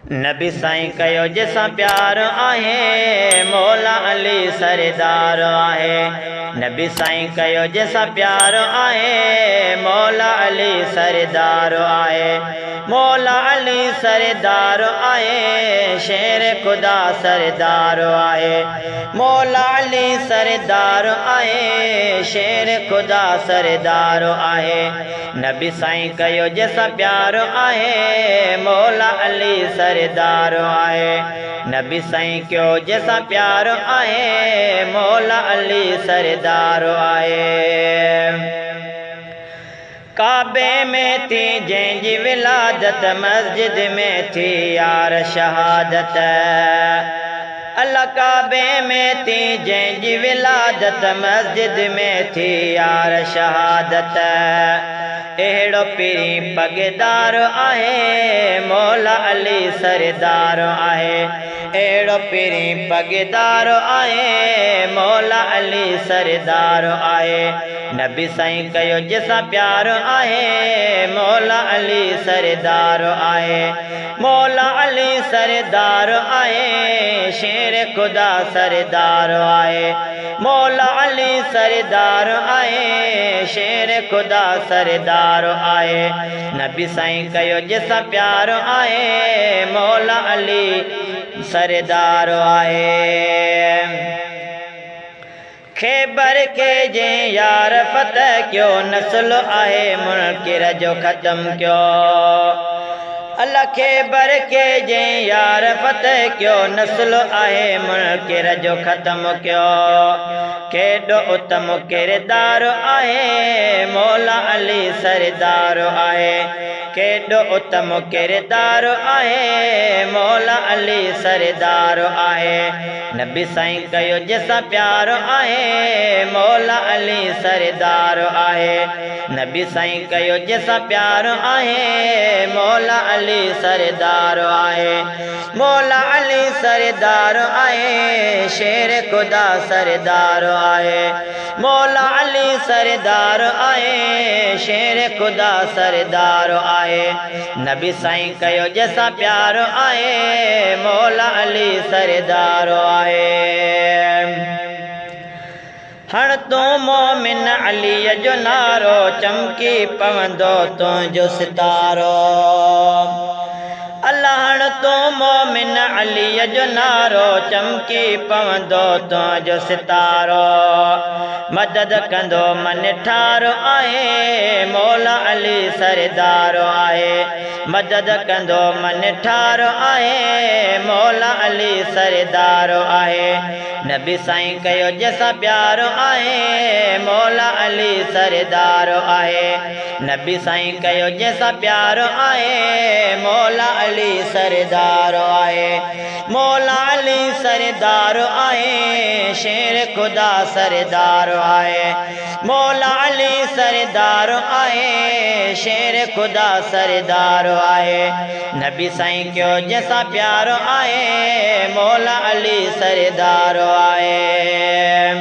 नबी साईं कयो जैसा प्यार आहे मौला अली सरदार आहे। नबी साईं कयो जैसा प्यार आहे मौला अली सरदार आहे। मौला अली सरदार आहे शेर खुदा सरदार आहे। मौला अली सरदार आहे शेर खुदा सरदार आहे। नबी साईं कयो जैसा प्यार आहे मौला अली सरदार आहे। नबी साईं कयो जैसा प्यार आहे मौला अली सरदार आहे। काबे में थी जंहिंजी विलादत मस्जिद में थी यार शहादत। अल्लाह काबे में थी जंहिंजी विलादत मस्जिद में थी यार शहादत। अहिड़ो पीरी पगदार आहे मौला अली सरदार आहे। अहिड़ो पीरी पगदार आहे मौला अली सरदार आहे। नबी साईं कयो जैसा प्यार आहे मौला अली सरदार आहे। मौला अली सरदार आहे शेर खुदा सरदार आहे। मौला अली सरदार आहे शेर खुदा सरदार आहे। नबी साईं कयो जैसा प्यार आहे मौला अली सरदार आहे। खैबर के जे यार फतह क्यो नस्ल आहे मुनकिर जो ख़त्म क्यो। अल्लाह खैबर के जे यार फतह क्यो नस्ल आहे मुनकिर जो ख़त्म क्यो। केॾो उत्तम किरदार आहे मौला अली सरदार आहे। केॾो उत्तम किरदार आहे मौला अली सरदार आहे। नबी साईं कयो जैसा प्यार आहे मौला अली सरदार आहे। नबी साईं कयो जैसा प्यार आहे मौला अली सरदार आहे। मौला अली सरदार आहे शेर खुदा सरदार आहे। मौला अली सरदार आहे शेर खुदा सरदार आहे। नबी साईं कयो जैसा प्यार आहे मौला अली सरदार आहे। हण तूं मोमिन अलीअ जो नारो चमकी पवंदो तुंहिंजो सितारो। अल्लाह हण तूं मोमिन अलीअ जो नारो चमकी पवंदो तुंहिंजो सितारो। मदद कंदो मन ठार आहे मौला अली सरदार आहे। मदद कंदो मन ठार आहे मौला अली सरदार आहे। नबी साईं कयो जैसा प्यार आहे मौला अली सरदार आहे। नबी साईं कयो जैसा प्यार आहे मौला अली सरदार आहे। मौला अली सरदार आहे शेर खुदा सरदार आहे। मौला अली सरदार आहे शेर खुदा सरदार आहे। नबी साईं कयो जैसा प्यार आहे मौला अली सरदार आहे।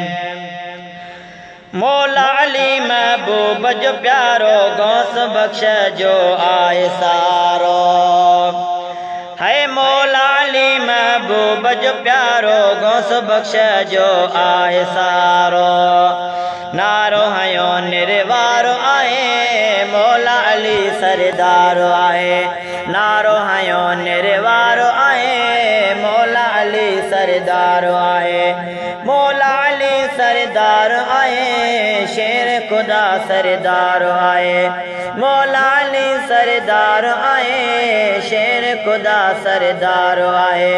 मौला अली महबूब जो प्यारो गौस बख्श जो आए सारो है। मौला अली महबूब जो प्यारो गौस बख्श जो आए सारो। नारो हयो निर्वारो आहे मौला अली सरदार आहे। नारो हयो निर्वारो आहे मौला अली सरदार आहे। मौला अली सरदार आहे शेर खुदा सरदार आहे। मौला अली सरदार आहे शेर खुदा सरदार आहे।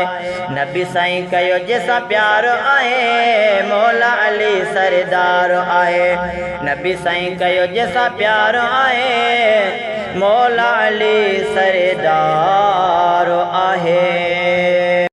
नबी साईं कयो जैसा प्यार आहे मौला अली सरदार आहे। नबी साईं कयो जैसा प्यार आहे मौला अली सरदार आहे।